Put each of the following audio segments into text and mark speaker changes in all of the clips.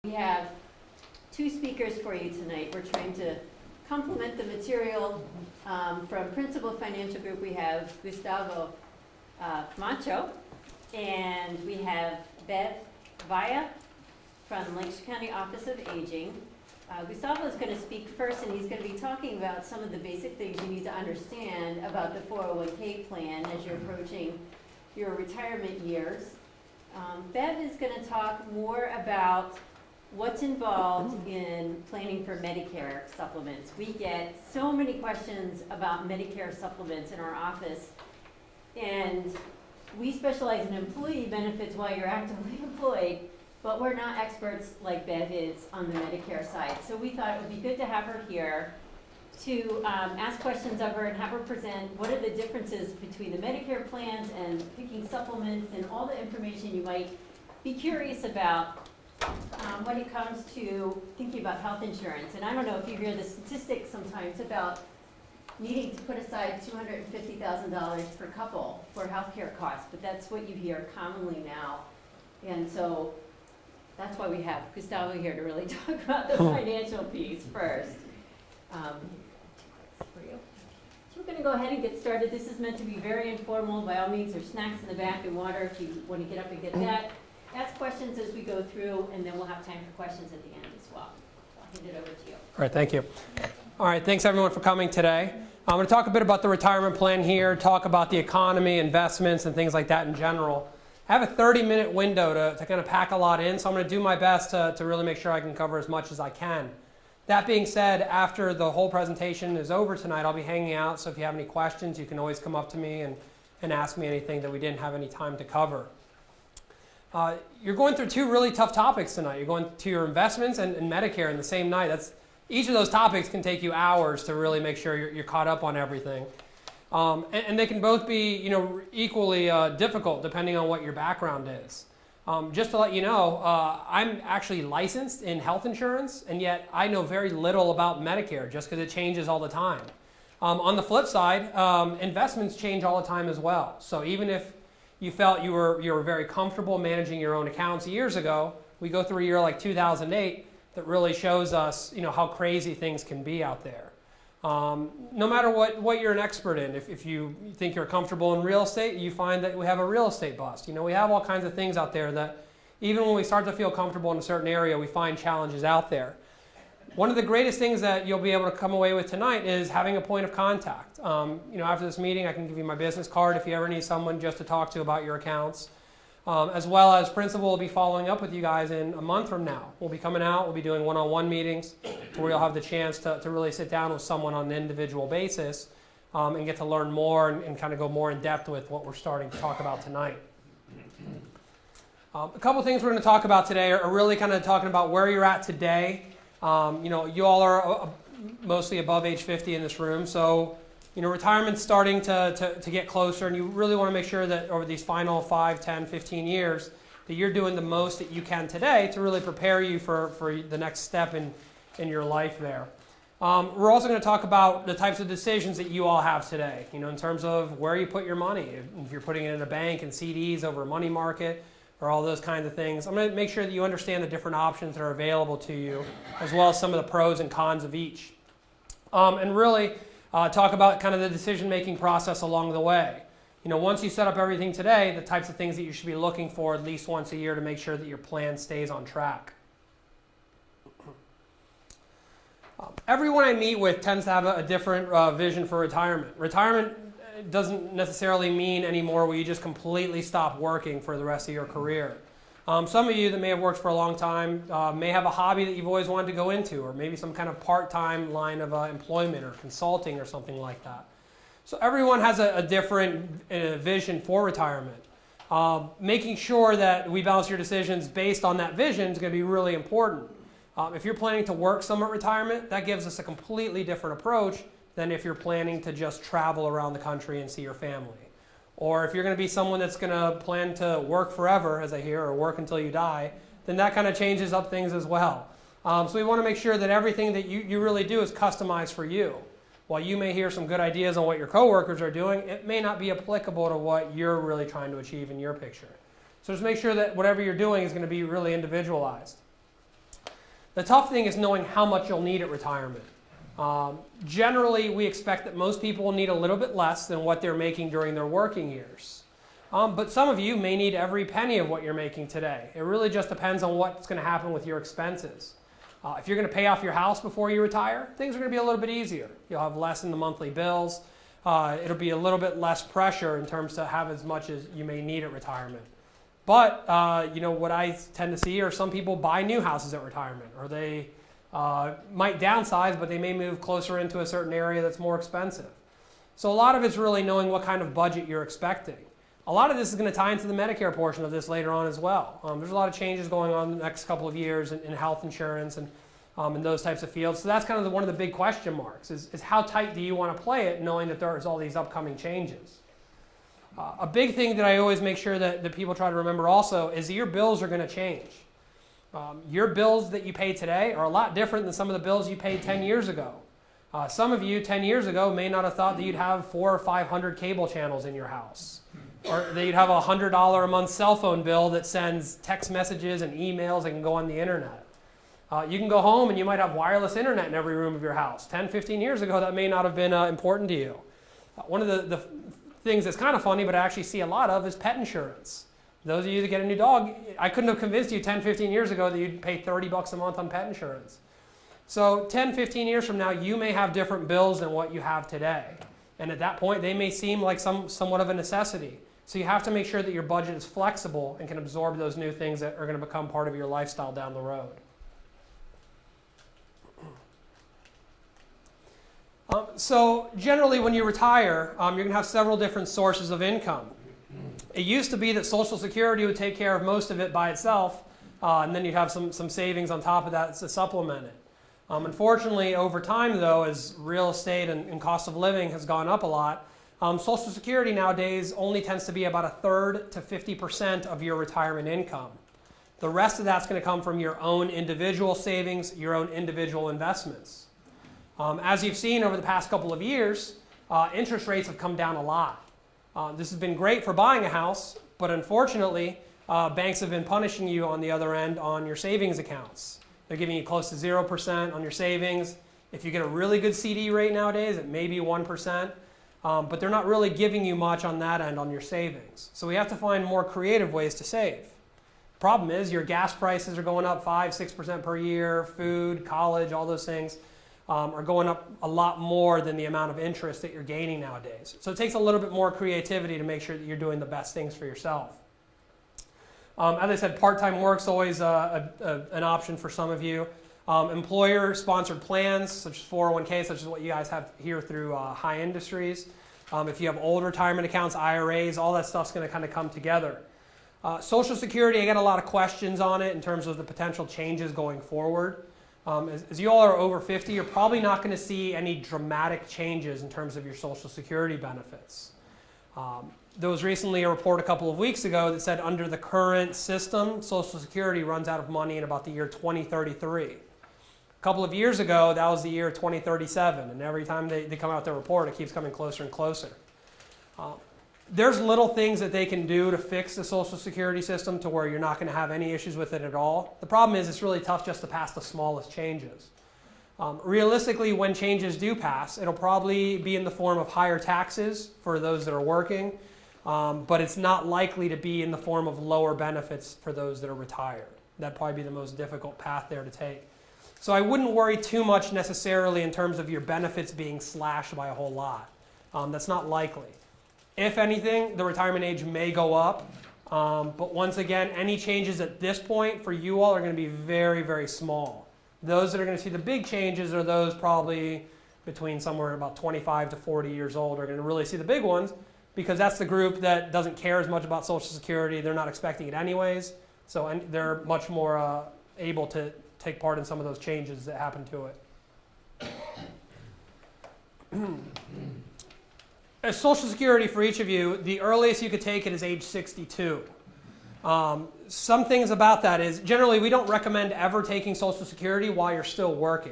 Speaker 1: We have two speakers for you tonight. We're trying to complement the material from Principal Financial Group. We have Gustavo Camacho, and we have Bev Vaya from Lancaster County Office of Aging. Gustavo is going to speak first, and he's going to be talking about some of the basic things you need to understand about the 401k plan as you're approaching your retirement years. Bev is going to talk more about what's involved in planning for Medicare supplements. We get so many questions about Medicare supplements in our office, and we specialize in employee benefits while you're actively employed, but we're not experts like Bev is on the Medicare side. So we thought it would be good to have her here to ask questions of her and have her present what are the differences between the Medicare plans and picking supplements and all the information you might be curious about when it comes to thinking about health insurance. And I don't know if you hear the statistics sometimes about needing to put aside $250,000 per couple for healthcare costs, but that's what you hear commonly now. And so that's why we have Gustavo here to really talk about the financial piece first. For you. So we're going to go ahead and get started. This is meant to be very informal. By all means, there's snacks in the back and water if you want to get up and get that. Ask questions as we go through, and then we'll have time for questions at the end as well. I'll hand it over to you.
Speaker 2: All right, thank you. All right, thanks everyone for coming today. I'm going to talk a bit about the retirement plan here, talk about the economy, investments, and things like that in general. I have a 30-minute window to kind of pack a lot in, so I'm going to do my best to really make sure I can cover as much as I can. That being said, after the whole presentation is over tonight, I'll be hanging out, so if you have any questions, you can always come up to me and ask me anything that we didn't have any time to cover. You're going through two really tough topics tonight. You're going to your investments and Medicare in the same night. Each of those topics can take you hours to really make sure you're caught up on everything. And they can both be equally difficult depending on what your background is. Just to let you know, I'm actually licensed in health insurance, and yet I know very little about Medicare just because it changes all the time. On the flip side, investments change all the time as well. So even if you felt you were very comfortable managing your own accounts years ago, we go through a year like 2008 that really shows us how crazy things can be out there. No matter what you're an expert in, if you think you're comfortable in real estate, you find that we have a real estate bust. We have all kinds of things out there that even when we start to feel comfortable in a certain area, we find challenges out there. One of the greatest things that you'll be able to come away with tonight is having a point of contact. After this meeting, I can give you my business card if you ever need someone just to talk to about your accounts. As well as Principal will be following up with you guys in a month from now. We'll be coming out, we'll be doing one-on-one meetings where you'll have the chance to really sit down with someone on an individual basis and get to learn more and kind of go more in depth with what we're starting to talk about tonight. A couple things we're going to talk about today are really kind of talking about where you're at today. You all are mostly above age 50 in this room, so retirement's starting to get closer, and you really want to make sure that over these final 5, 10, 15 years that you're doing the most that you can today to really prepare you for the next step in your life there. We're also going to talk about the types of decisions that you all have today, in terms of where you put your money. If you're putting it in a bank and CDs over a money market or all those kinds of things. I'm going to make sure that you understand the different options that are available to you, as well as some of the pros and cons of each. And really talk about kind of the decision-making process along the way. Once you set up everything today, the types of things that you should be looking for at least once a year to make sure that your plan stays on track. Everyone I meet with tends to have a different vision for retirement. Retirement doesn't necessarily mean anymore where you just completely stop working for the rest of your career. Some of you that may have worked for a long time may have a hobby that you've always wanted to go into, or maybe some kind of part-time line of employment or consulting or something like that. So everyone has a different vision for retirement. Making sure that we balance your decisions based on that vision is going to be really important. If you're planning to work some at retirement, that gives us a completely different approach than if you're planning to just travel around the country and see your family. Or if you're going to be someone that's going to plan to work forever, as I hear, or work until you die, then that kind of changes up things as well. So we want to make sure that everything that you really do is customized for you. While you may hear some good ideas on what your coworkers are doing, it may not be applicable to what you're really trying to achieve in your picture. So just make sure that whatever you're doing is going to be really individualized. The tough thing is knowing how much you'll need at retirement. Generally, we expect that most people will need a little bit less than what they're making during their working years. But some of you may need every penny of what you're making today. It really just depends on what's going to happen with your expenses. If you're going to pay off your house before you retire, things are going to be a little bit easier. You'll have less in the monthly bills. It'll be a little bit less pressure in terms to have as much as you may need at retirement. But what I tend to see are some people buy new houses at retirement, or they might downsize, but they may move closer into a certain area that's more expensive. So a lot of it's really knowing what kind of budget you're expecting. A lot of this is going to tie into the Medicare portion of this later on as well. There's a lot of changes going on in the next couple of years in health insurance and in those types of fields. So that's kind of one of the big question marks is how tight do you want to play it, knowing that there's all these upcoming changes. A big thing that I always make sure that people try to remember also is that your bills are going to change. Your bills that you pay today are a lot different than some of the bills you paid 10 years ago. Some of you 10 years ago may not have thought that you'd have 400 or 500 cable channels in your house, or that you'd have a $100 a month cell phone bill that sends text messages and emails and can go on the internet. You can go home and you might have wireless internet in every room of your house. 10, 15 years ago, that may not have been important to you. One of the things that's kind of funny, but I actually see a lot of, is pet insurance. Those of you that get a new dog, I couldn't have convinced you 10, 15 years ago that you'd pay $30 a month on pet insurance. So 10, 15 years from now, you may have different bills than what you have today. And at that point, they may seem like somewhat of a necessity. So you have to make sure that your budget is flexible and can absorb those new things that are going to become part of your lifestyle down the road. So generally, when you retire, you're going to have several different sources of income. It used to be that Social Security would take care of most of it by itself, and then you'd have some savings on top of that to supplement it. Unfortunately, over time, though, as real estate and cost of living has gone up a lot, Social Security nowadays only tends to be about 1/3 to 50% of your retirement income. The rest of that's going to come from your own individual savings, your own individual investments. As you've seen over the past couple of years, interest rates have come down a lot. This has been great for buying a house, but unfortunately, banks have been punishing you on the other end on your savings accounts. They're giving you close to 0% on your savings. If you get a really good CD rate nowadays, it may be 1%, but they're not really giving you much on that end on your savings. So we have to find more creative ways to save. Problem is, your gas prices are going up 5, 6% per year, food, college, all those things. Are going up a lot more than the amount of interest that you're gaining nowadays. So it takes a little bit more creativity to make sure that you're doing the best things for yourself. As I said, part-time work's always an option for some of you. Employer-sponsored plans, such as 401k, such as what you guys have here through High Industries. If you have old retirement accounts, IRAs, all that stuff's going to kind of come together. Social Security, I get a lot of questions on it in terms of the potential changes going forward. As you all are over 50, you're probably not going to see any dramatic changes in terms of your Social Security benefits. There was recently a report a couple of weeks ago that said under the current system, Social Security runs out of money in about the year 2033. A couple of years ago, that was the year 2037, and every time they come out with their report, it keeps coming closer and closer. There's little things that they can do to fix the Social Security system to where you're not going to have any issues with it at all. The problem is it's really tough just to pass the smallest changes. Realistically, when changes do pass, it'll probably be in the form of higher taxes for those that are working, but it's not likely to be in the form of lower benefits for those that are retired. That'd probably be the most difficult path there to take. So I wouldn't worry too much necessarily in terms of your benefits being slashed by a whole lot. That's not likely. If anything, the retirement age may go up, but once again, any changes at this point for you all are going to be very, very small. Those that are going to see the big changes are those probably between somewhere about 25 to 40 years old are going to really see the big ones, because that's the group that doesn't care as much about Social Security. They're not expecting it anyways, so they're much more able to take part in some of those changes that happen to it. As Social Security for each of you, the earliest you could take it is age 62. Some things about that is, generally we don't recommend ever taking Social Security while you're still working.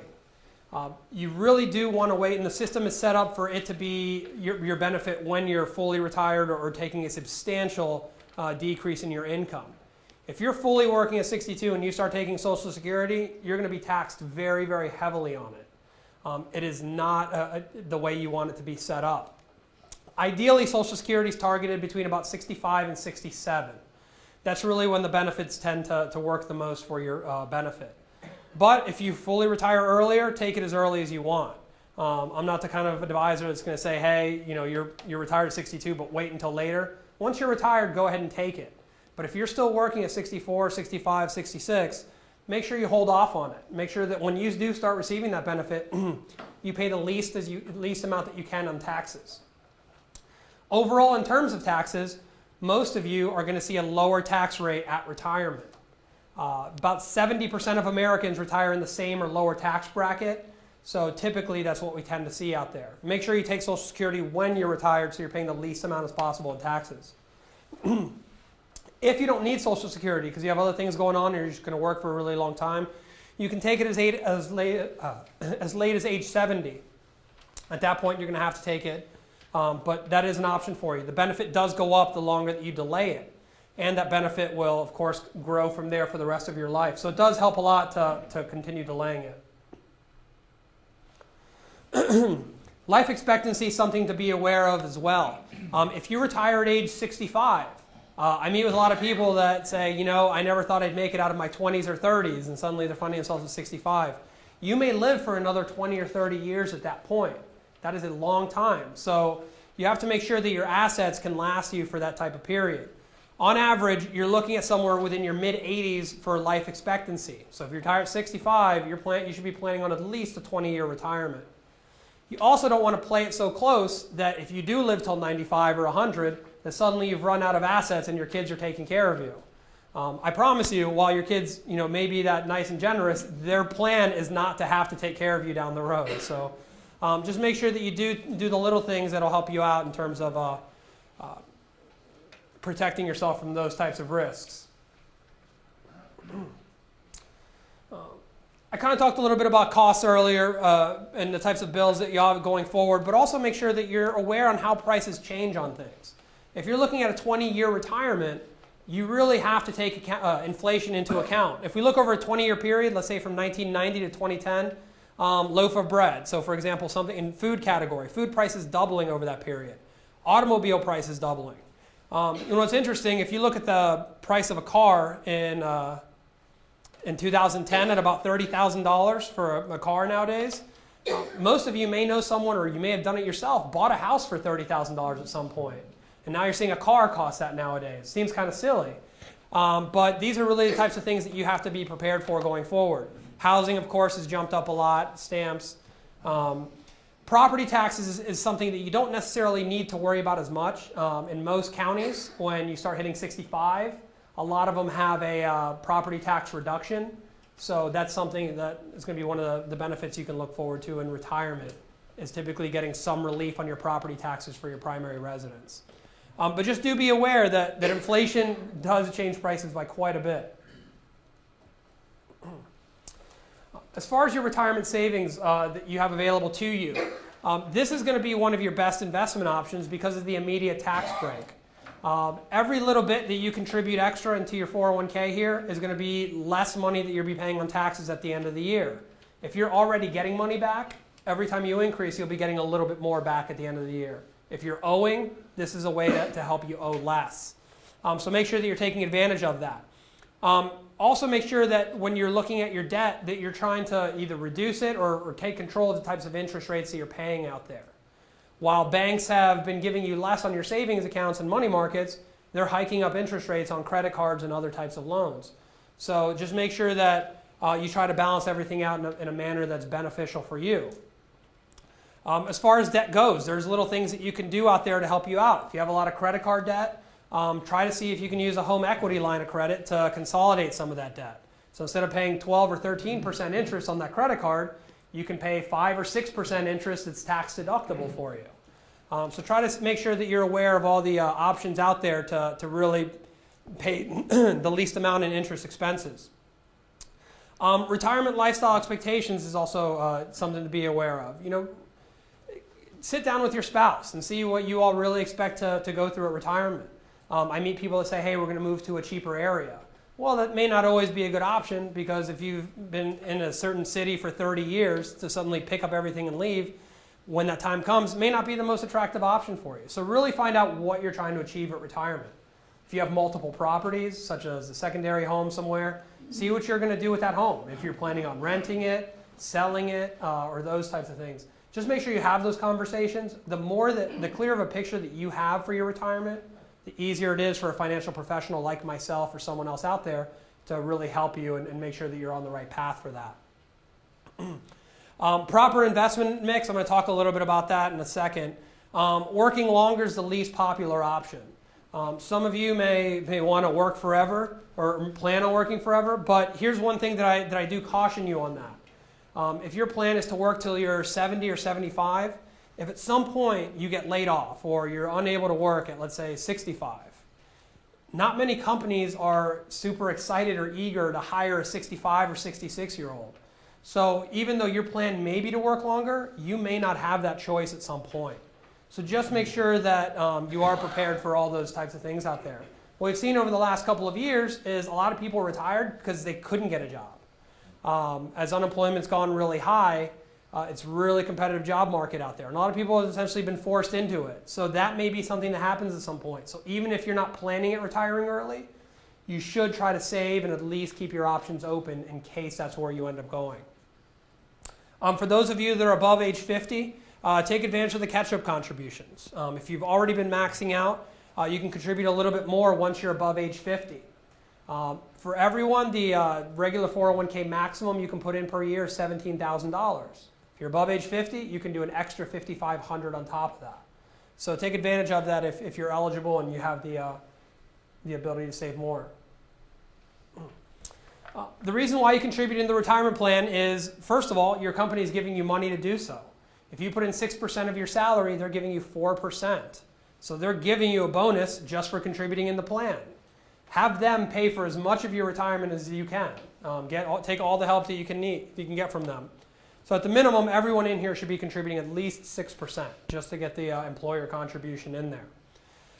Speaker 2: You really do want to wait, and the system is set up for it to be your benefit when you're fully retired or taking a substantial decrease in your income. If you're fully working at 62 and you start taking Social Security, you're going to be taxed very, very heavily on it. It is not the way you want it to be set up. Ideally, Social Security is targeted between about 65 and 67. That's really when the benefits tend to work the most for your benefit. But if you fully retire earlier, take it as early as you want. I'm not the kind of advisor that's going to say, hey, you're retired at 62, but wait until later. Once you're retired, go ahead and take it. But if you're still working at 64, 65, 66, make sure you hold off on it. Make sure that when you do start receiving that benefit, you pay the least amount that you can on taxes. Overall, in terms of taxes, most of you are going to see a lower tax rate at retirement. About 70% of Americans retire in the same or lower tax bracket. So typically that's what we tend to see out there. Make sure you take Social Security when you're retired so you're paying the least amount as possible in taxes. If you don't need Social Security because you have other things going on and you're just going to work for a really long time, you can take it as late as age 70. At that point, you're going to have to take it, but that is an option for you. The benefit does go up the longer that you delay it, and that benefit will, of course, grow from there for the rest of your life. So it does help a lot to continue delaying it. Life expectancy is something to be aware of as well. If you retire at age 65, I meet with a lot of people that say, I never thought I'd make it out of my 20s or 30s, and suddenly they're finding themselves at 65. You may live for another 20 or 30 years at that point. That is a long time. So you have to make sure that your assets can last you for that type of period. On average, you're looking at somewhere within your mid-80s for life expectancy. So if you're retired at 65, you should be planning on at least a 20-year retirement. You also don't want to play it so close that if you do live till 95 or 100, that suddenly you've run out of assets and your kids are taking care of you. I promise you, while your kids may be that nice and generous, their plan is not to have to take care of you down the road. So just make sure that you do the little things that will help you out in terms of protecting yourself from those types of risks. I kind of talked a little bit about costs earlier and the types of bills that you have going forward, but also make sure that you're aware on how prices change on things. If you're looking at a 20-year retirement, you really have to take inflation into account. If we look over a 20-year period, let's say from 1990 to 2010, loaf of bread. So for example, something in food category, food prices doubling over that period. Automobile prices doubling. What's interesting, if you look at the price of a car in 2010 at about $30,000 for a car nowadays, most of you may know someone, or you may have done it yourself, bought a house for $30,000 at some point. And now you're seeing a car cost that nowadays. Seems kind of silly. But these are really the types of things that you have to be prepared for going forward. Housing, of course, has jumped up a lot, stamps. Property taxes is something that you don't necessarily need to worry about as much. In most counties, when you start hitting 65, a lot of them have a property tax reduction. So that's something that is going to be one of the benefits you can look forward to in retirement, is typically getting some relief on your property taxes for your primary residence. But just do be aware that inflation does change prices by quite a bit. As far as your retirement savings that you have available to you, this is going to be one of your best investment options because of the immediate tax break. Every little bit that you contribute extra into your 401k here is going to be less money that you'll be paying on taxes at the end of the year. If you're already getting money back, every time you increase, you'll be getting a little bit more back at the end of the year. If you're owing, this is a way to help you owe less. So make sure that you're taking advantage of that. Also make sure that when you're looking at your debt that you're trying to either reduce it or take control of the types of interest rates that you're paying out there. While banks have been giving you less on your savings accounts and money markets, they're hiking up interest rates on credit cards and other types of loans. So just make sure that you try to balance everything out in a manner that's beneficial for you. As far as debt goes, there's little things that you can do out there to help you out. If you have a lot of credit card debt, try to see if you can use a home equity line of credit to consolidate some of that debt. So instead of paying 12 or 13% interest on that credit card, you can pay 5 or 6% interest that's tax deductible for you. So try to make sure that you're aware of all the options out there to really pay the least amount in interest expenses. Retirement lifestyle expectations is also something to be aware of. Sit down with your spouse and see what you all really expect to go through at retirement. I meet people that say, hey, we're going to move to a cheaper area. Well, that may not always be a good option, because if you've been in a certain city for 30 years, to suddenly pick up everything and leave when that time comes may not be the most attractive option for you. So really find out what you're trying to achieve at retirement. If you have multiple properties, such as a secondary home somewhere, see what you're going to do with that home. If you're planning on renting it, selling it, or those types of things. Just make sure you have those conversations. The clearer of a picture that you have for your retirement, the easier it is for a financial professional like myself or someone else out there to really help you and make sure that you're on the right path for that. Proper investment mix, I'm going to talk a little bit about that in a second. Working longer is the least popular option. Some of you may want to work forever or plan on working forever, but here's one thing that I do caution you on that. If your plan is to work till you're 70 or 75, if at some point you get laid off or you're unable to work at, let's say, 65, not many companies are super excited or eager to hire a 65 or 66-year-old. So even though your plan may be to work longer, you may not have that choice at some point. So just make sure that you are prepared for all those types of things out there. What we've seen over the last couple of years is a lot of people retired because they couldn't get a job. As unemployment's gone really high, it's a really competitive job market out there. And a lot of people have essentially been forced into it. So that may be something that happens at some point. So even if you're not planning at retiring early, you should try to save and at least keep your options open in case that's where you end up going. For those of you that are above age 50, take advantage of the catch-up contributions. If you've already been maxing out, you can contribute a little bit more once you're above age 50. For everyone, the regular 401k maximum you can put in per year is $17,000. If you're above age 50, you can do an extra $5,500 on top of that. So take advantage of that if you're eligible and you have the ability to save more. The reason why you contribute in the retirement plan is, first of all, your company is giving you money to do so. If you put in 6% of your salary, they're giving you 4%. So they're giving you a bonus just for contributing in the plan. Have them pay for as much of your retirement as you can. Take all the help that you can get from them. So at the minimum, everyone in here should be contributing at least 6% just to get the employer contribution in there.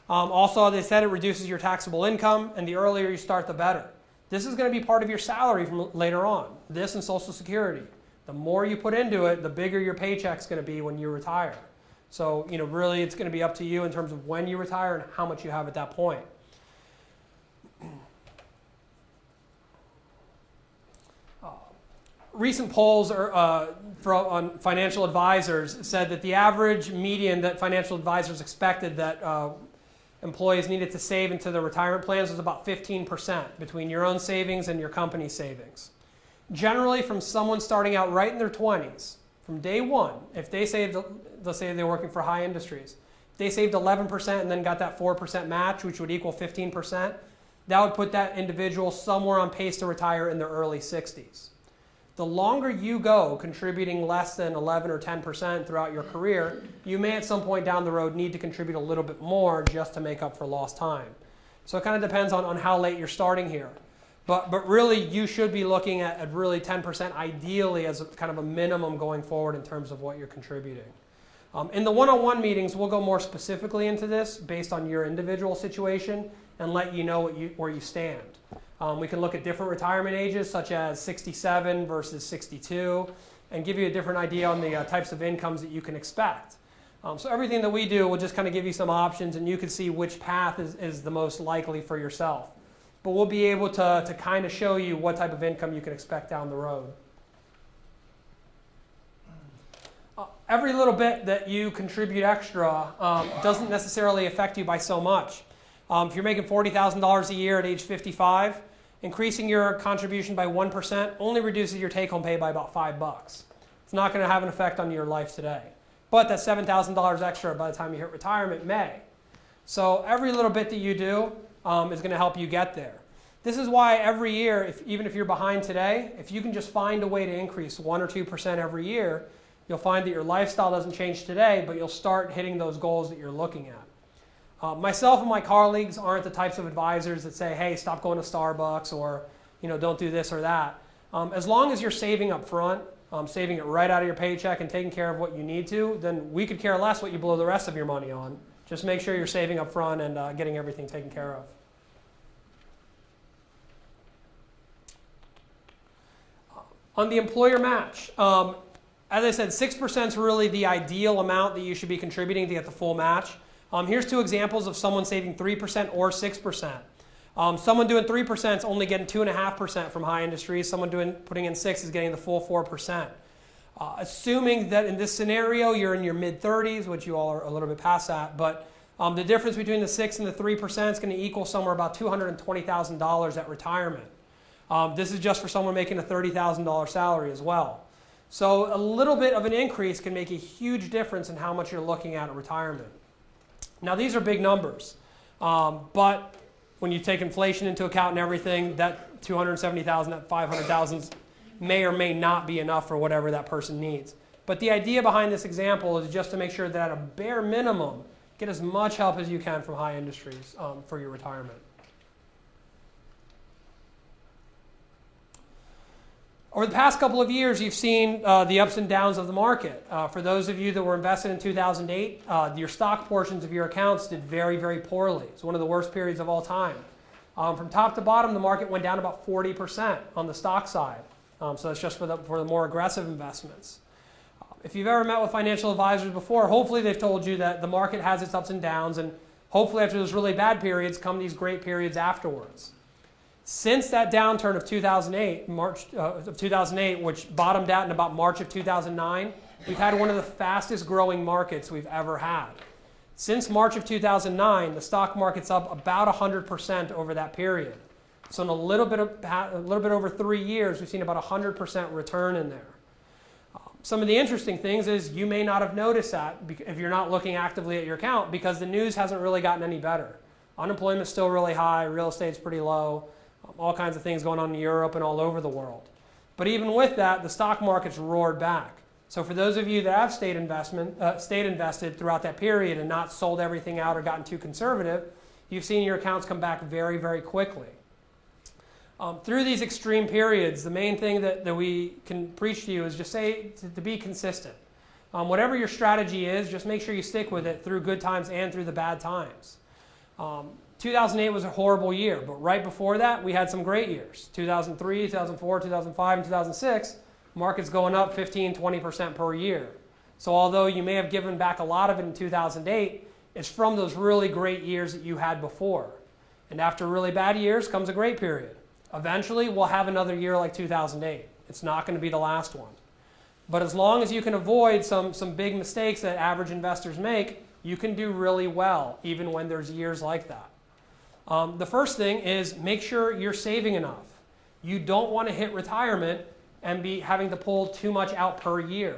Speaker 2: Also, they said it reduces your taxable income, and the earlier you start, the better. This is going to be part of your salary from later on, this and Social Security. The more you put into it, the bigger your paycheck's going to be when you retire. So, really it's going to be up to you in terms of when you retire and how much you have at that point. Recent polls on financial advisors said that the average median that financial advisors expected that employees needed to save into their retirement plans was about 15% between your own savings and your company's savings. Generally, from someone starting out right in their 20s, from day one, if they saved, let's say they're working for high industries, if they saved 11% and then got that 4% match, which would equal 15%, that would put that individual somewhere on pace to retire in their early 60s. The longer you go contributing less than 11 or 10% throughout your career, you may at some point down the road need to contribute a little bit more just to make up for lost time. So it kind of depends on how late you're starting here. But really, you should be looking at really 10% ideally as kind of a minimum going forward in terms of what you're contributing. In the one-on-one meetings, we'll go more specifically into this based on your individual situation and let you know where you stand. We can look at different retirement ages, such as 67 versus 62, and give you a different idea on the types of incomes that you can expect. So everything that we do will just kind of give you some options, and you can see which path is the most likely for yourself. But we'll be able to kind of show you what type of income you can expect down the road. Every little bit that you contribute extra doesn't necessarily affect you by so much. If you're making $40,000 a year at age 55, increasing your contribution by 1% only reduces your take-home pay by about $5. It's not going to have an effect on your life today. But that $7,000 extra by the time you hit retirement may. So every little bit that you do is going to help you get there. This is why every year, even if you're behind today, if you can just find a way to increase 1 or 2% every year, you'll find that your lifestyle doesn't change today, but you'll start hitting those goals that you're looking at. Myself and my colleagues aren't the types of advisors that say, hey, stop going to Starbucks, or don't do this or that. As long as you're saving up front, saving it right out of your paycheck and taking care of what you need to, then we could care less what you blow the rest of your money on. Just make sure you're saving up front and getting everything taken care of. On the employer match, as I said, 6% is really the ideal amount that you should be contributing to get the full match. Here's two examples of someone saving 3% or 6%. Someone doing 3% is only getting 2.5% from high industries. Someone putting in 6 is getting the full 4%. Assuming that in this scenario you're in your mid-30s, which you all are a little bit past that, but the difference between the 6 and the 3% is going to equal somewhere about $220,000 at retirement. This is just for someone making a $30,000 salary as well. So a little bit of an increase can make a huge difference in how much you're looking at retirement. Now these are big numbers, but when you take inflation into account and everything, that $270,000, that $500,000 may or may not be enough for whatever that person needs. But the idea behind this example is just to make sure that at a bare minimum, get as much help as you can from high industries for your retirement. Over the past couple of years, you've seen the ups and downs of the market. For those of you that were invested in 2008, your stock portions of your accounts did very, very poorly. It's one of the worst periods of all time. From top to bottom, the market went down about 40% on the stock side. So that's just for the more aggressive investments. If you've ever met with financial advisors before, hopefully they've told you that the market has its ups and downs, and hopefully after those really bad periods come these great periods afterwards. Since that downturn of 2008, March of 2008, which bottomed out in about March of 2009, we've had one of the fastest growing markets we've ever had. Since March of 2009, the stock market's up about 100% over that period. So in a little bit over 3 years, we've seen about 100% return in there. Some of the interesting things is you may not have noticed that if you're not looking actively at your account because the news hasn't really gotten any better. Unemployment's still really high, real estate's pretty low, all kinds of things going on in Europe and all over the world. But even with that, the stock market's roared back. So for those of you that have stayed invested throughout that period and not sold everything out or gotten too conservative, you've seen your accounts come back very, very quickly. Through these extreme periods, the main thing that we can preach to you is just say to be consistent. Whatever your strategy is, just make sure you stick with it through good times and through the bad times. 2008 was a horrible year, but right before that, we had some great years. 2003, 2004, 2005, and 2006, markets going up 15, 20% per year. So although you may have given back a lot of it in 2008, it's from those really great years that you had before. And after really bad years comes a great period. Eventually, we'll have another year like 2008. It's not going to be the last one. But as long as you can avoid some big mistakes that average investors make, you can do really well, even when there's years like that. The first thing is make sure you're saving enough. You don't want to hit retirement and be having to pull too much out per year.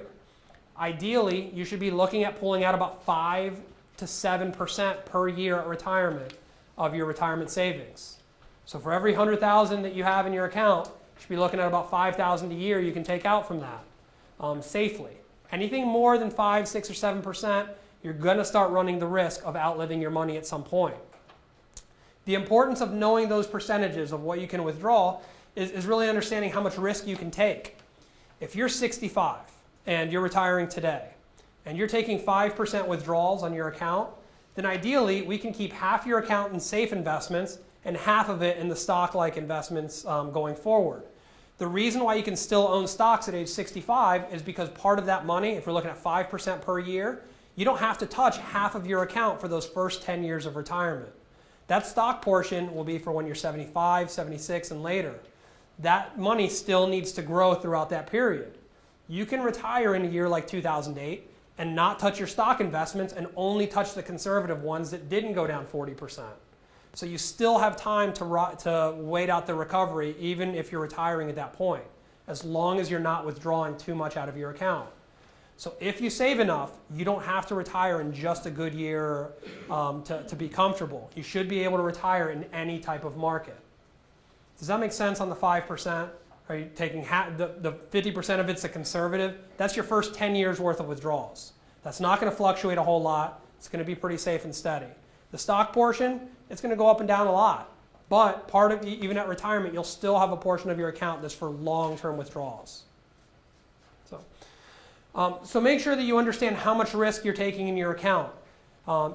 Speaker 2: Ideally, you should be looking at pulling out about 5 to 7% per year at retirement of your retirement savings. So for every $100,000 that you have in your account, you should be looking at about $5,000 a year you can take out from that safely. Anything more than 5, 6, or 7%, you're going to start running the risk of outliving your money at some point. The importance of knowing those percentages of what you can withdraw is really understanding how much risk you can take. If you're 65 and you're retiring today and you're taking 5% withdrawals on your account, then ideally we can keep half your account in safe investments and half of it in the stock-like investments going forward. The reason why you can still own stocks at age 65 is because part of that money, if we're looking at 5% per year, you don't have to touch half of your account for those first 10 years of retirement. That stock portion will be for when you're 75, 76, and later. That money still needs to grow throughout that period. You can retire in a year like 2008 and not touch your stock investments and only touch the conservative ones that didn't go down 40%. So you still have time to wait out the recovery even if you're retiring at that point, as long as you're not withdrawing too much out of your account. So if you save enough, you don't have to retire in just a good year to be comfortable. You should be able to retire in any type of market. Does that make sense on the 5%? Are you taking the 50% of it's a conservative? That's your first 10 years worth of withdrawals. That's not going to fluctuate a whole lot. It's going to be pretty safe and steady. The stock portion, it's going to go up and down a lot. But even at retirement, you'll still have a portion of your account that's for long-term withdrawals. So make sure that you understand how much risk you're taking in your account.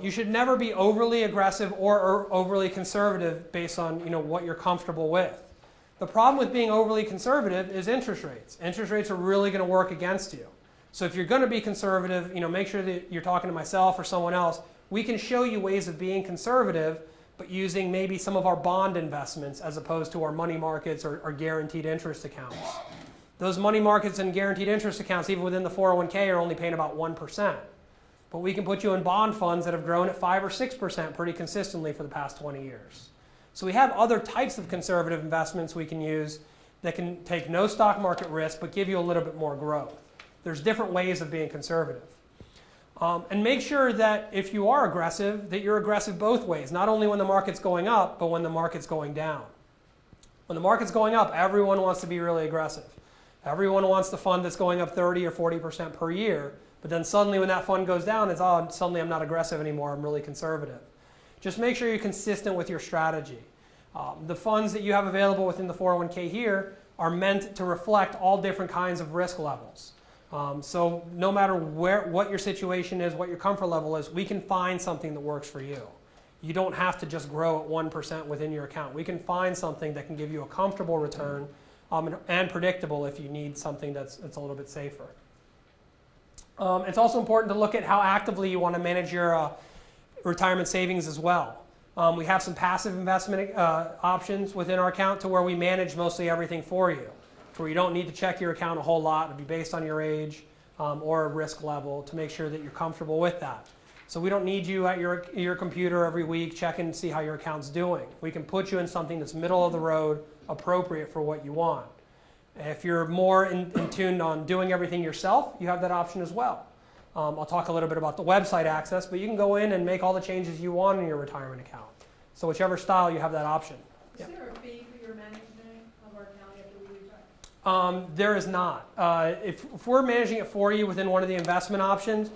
Speaker 2: You should never be overly aggressive or overly conservative based on what you're comfortable with. The problem with being overly conservative is interest rates. Interest rates are really going to work against you. So if you're going to be conservative, make sure that you're talking to myself or someone else. We can show you ways of being conservative, but using maybe some of our bond investments as opposed to our money markets or guaranteed interest accounts. Those money markets and guaranteed interest accounts, even within the 401k, are only paying about 1%. But we can put you in bond funds that have grown at 5 or 6% pretty consistently for the past 20 years. So we have other types of conservative investments we can use that can take no stock market risk but give you a little bit more growth. There's different ways of being conservative. And make sure that if you are aggressive, that you're aggressive both ways, not only when the market's going up, but when the market's going down. When the market's going up, everyone wants to be really aggressive. Everyone wants the fund that's going up 30 or 40% per year, but then suddenly when that fund goes down, it's, oh, suddenly I'm not aggressive anymore, I'm really conservative. Just make sure you're consistent with your strategy. The funds that you have available within the 401k here are meant to reflect all different kinds of risk levels. So no matter what your situation is, what your comfort level is, we can find something that works for you. You don't have to just grow at 1% within your account. We can find something that can give you a comfortable return and predictable if you need something that's a little bit safer. It's also important to look at how actively you want to manage your retirement savings as well. We have some passive investment options within our account to where we manage mostly everything for you, where you don't need to check your account a whole lot. It'll be based on your age or risk level to make sure that you're comfortable with that. So we don't need you at your computer every week checking to see how your account's doing. We can put you in something that's middle of the road, appropriate for what you want. If you're more in tune on doing everything yourself, you have that option as well. I'll talk a little bit about the website access, but you can go in and make all the changes you want in your retirement account. So whichever style, you have that option.
Speaker 3: Is there a fee for your management of our account after we retire?
Speaker 2: There is not. If we're managing it for you within one of the investment options,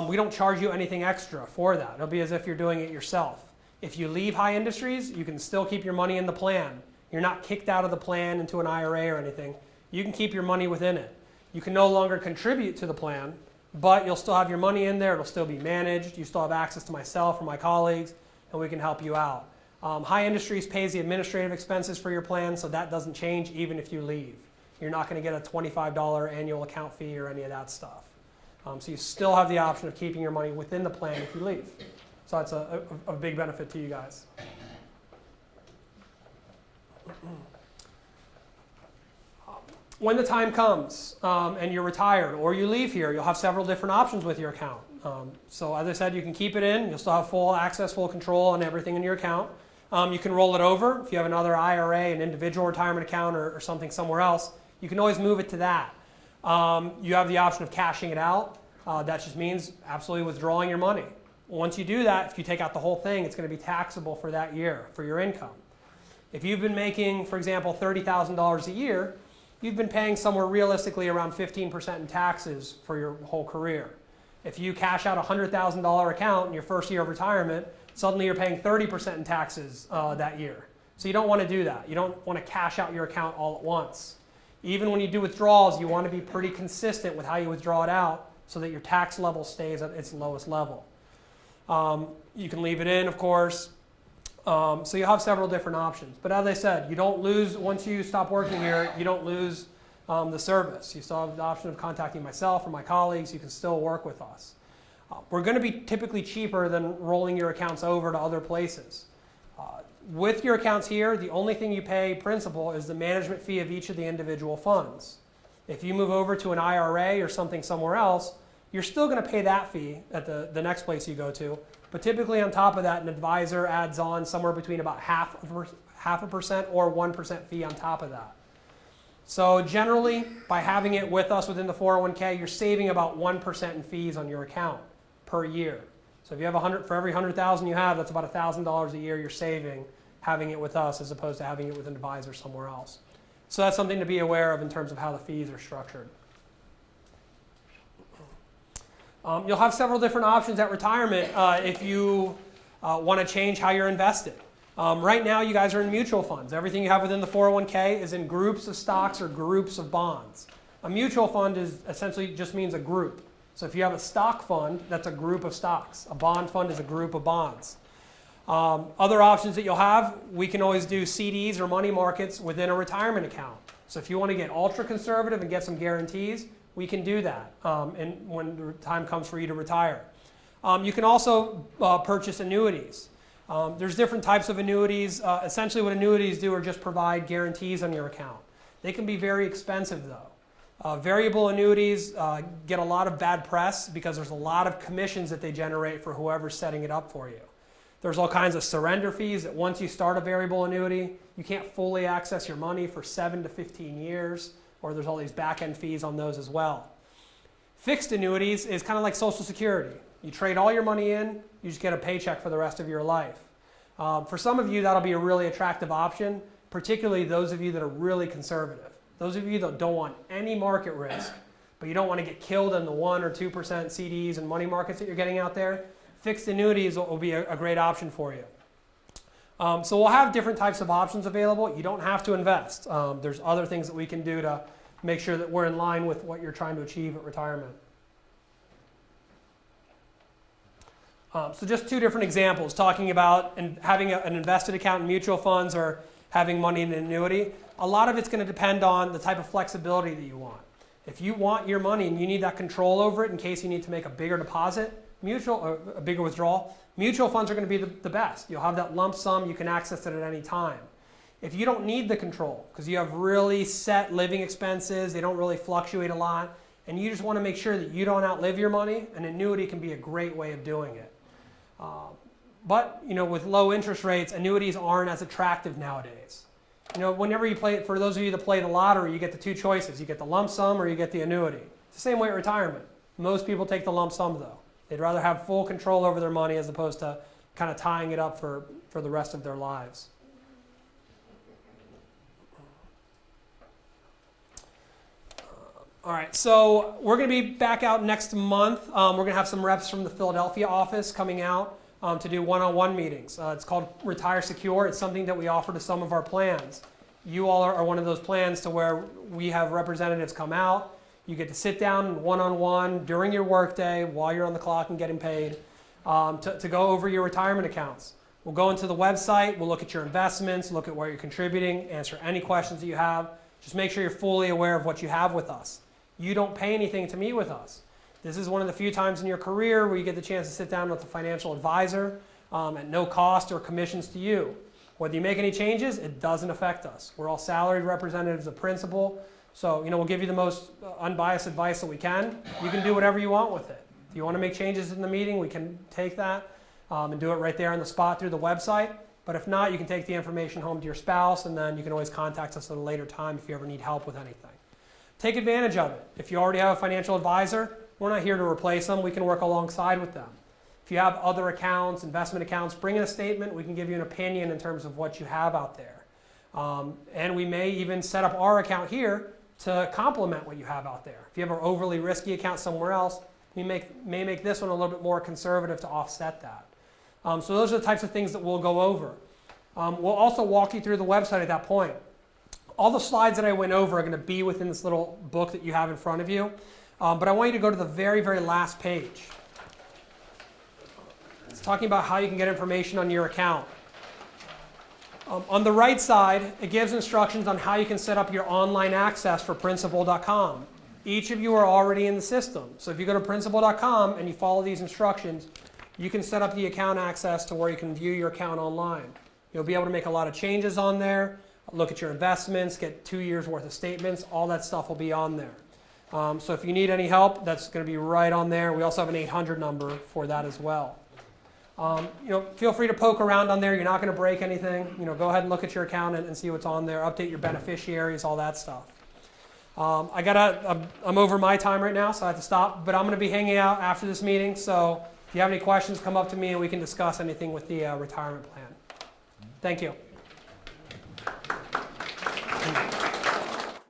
Speaker 2: we don't charge you anything extra for that. It'll be as if you're doing it yourself. If you leave high industries, you can still keep your money in the plan. You're not kicked out of the plan into an IRA or anything. You can keep your money within it. You can no longer contribute to the plan, but you'll still have your money in there. It'll still be managed. You still have access to myself or my colleagues, and we can help you out. High Industries pays the administrative expenses for your plan, so that doesn't change even if you leave. You're not going to get a $25 annual account fee or any of that stuff. So you still have the option of keeping your money within the plan if you leave. So that's a big benefit to you guys. When the time comes and you're retired or you leave here, you'll have several different options with your account. So as I said, you can keep it in. You'll still have full access, full control on everything in your account. You can roll it over. If you have another IRA, an individual retirement account, or something somewhere else, you can always move it to that. You have the option of cashing it out. That just means absolutely withdrawing your money. Once you do that, if you take out the whole thing, it's going to be taxable for that year for your income. If you've been making, for example, $30,000 a year, you've been paying somewhere realistically around 15% in taxes for your whole career. If you cash out a $100,000 account in your first year of retirement, suddenly you're paying 30% in taxes that year. So you don't want to do that. You don't want to cash out your account all at once. Even when you do withdrawals, you want to be pretty consistent with how you withdraw it out so that your tax level stays at its lowest level. You can leave it in, of course. So you have several different options. But as I said, you don't lose, once you stop working here, you don't lose the service. You still have the option of contacting myself or my colleagues. You can still work with us. We're going to be typically cheaper than rolling your accounts over to other places. With your accounts here, the only thing you pay principal is the management fee of each of the individual funds. If you move over to an IRA or something somewhere else, you're still going to pay that fee at the next place you go to. But typically on top of that, an advisor adds on somewhere between about half a percent or 1% fee on top of that. So generally, by having it with us within the 401k, you're saving about 1% in fees on your account per year. So if you have for every $100,000 you have, that's about $1,000 a year you're saving having it with us as opposed to having it with an advisor somewhere else. So that's something to be aware of in terms of how the fees are structured. You'll have several different options at retirement if you want to change how you're invested. Right now, you guys are in mutual funds. Everything you have within the 401k is in groups of stocks or groups of bonds. A mutual fund is essentially just means a group. So if you have a stock fund, that's a group of stocks. A bond fund is a group of bonds. Other options that you'll have, we can always do CDs or money markets within a retirement account. So if you want to get ultra conservative and get some guarantees, we can do that and when the time comes for you to retire. You can also purchase annuities. There's different types of annuities. Essentially what annuities do are just provide guarantees on your account. They can be very expensive though. Variable annuities get a lot of bad press because there's a lot of commissions that they generate for whoever's setting it up for you. There's all kinds of surrender fees that once you start a variable annuity, you can't fully access your money for 7 to 15 years, or there's all these back-end fees on those as well. Fixed annuities is kind of like Social Security. You trade all your money in, you just get a paycheck for the rest of your life. For some of you, that'll be a really attractive option, particularly those of you that are really conservative. Those of you that don't want any market risk, but you don't want to get killed in the 1 or 2% CDs and money markets that you're getting out there, fixed annuities will be a great option for you. So we'll have different types of options available. You don't have to invest. There's other things that we can do to make sure that we're in line with what you're trying to achieve at retirement. So just 2 different examples, talking about having an invested account in mutual funds or having money in an annuity. A lot of it's going to depend on the type of flexibility that you want. If you want your money and you need that control over it in case you need to make a bigger deposit, a bigger withdrawal, mutual funds are going to be the best. You'll have that lump sum, you can access it at any time. If you don't need the control, because you have really set living expenses, they don't really fluctuate a lot, and you just want to make sure that you don't outlive your money, an annuity can be a great way of doing it. But with low interest rates, annuities aren't as attractive nowadays. Whenever you play, for those of you that play the lottery, you get the 2 choices. You get the lump sum or you get the annuity. It's the same way at retirement. Most people take the lump sum though. They'd rather have full control over their money as opposed to kind of tying it up for the rest of their lives. All right, so we're going to be back out next month. We're going to have some reps from the Philadelphia office coming out to do one-on-one meetings. It's called Retire Secure. It's something that we offer to some of our plans. You all are one of those plans to where we have representatives come out. You get to sit down one-on-one during your workday while you're on the clock and getting paid to go over your retirement accounts. We'll go into the website, we'll look at your investments, look at where you're contributing, answer any questions that you have. Just make sure you're fully aware of what you have with us. You don't pay anything to meet with us. This is one of the few times in your career where you get the chance to sit down with a financial advisor at no cost or commissions to you. Whether you make any changes, it doesn't affect us. We're all salaried representatives of principal. So, we'll give you the most unbiased advice that we can. You can do whatever you want with it. If you want to make changes in the meeting, we can take that and do it right there on the spot through the website. But if not, you can take the information home to your spouse, and then you can always contact us at a later time if you ever need help with anything. Take advantage of it. If you already have a financial advisor, we're not here to replace them. We can work alongside with them. If you have other accounts, investment accounts, bring in a statement. We can give you an opinion in terms of what you have out there. And we may even set up our account here to complement what you have out there. If you have an overly risky account somewhere else, we may make this one a little bit more conservative to offset that. So those are the types of things that we'll go over. We'll also walk you through the website at that point. All the slides that I went over are going to be within this little book that you have in front of you. But I want you to go to the very, very last page. It's talking about how you can get information on your account. On the right side, it gives instructions on how you can set up your online access for Principal.com. Each of you are already in the system. So if you go to Principal.com and you follow these instructions, you can set up the account access to where you can view your account online. You'll be able to make a lot of changes on there, look at your investments, get 2 years worth of statements. All that stuff will be on there. So if you need any help, that's going to be right on there. We also have an 800 number for that as well. Feel free to poke around on there. You're not going to break anything. Go ahead and look at your account and see what's on there. Update your beneficiaries, all that stuff. I'm over my time right now, so I have to stop. But I'm going to be hanging out after this meeting. So if you have any questions, come up to me and we can discuss anything with the retirement plan. Thank you.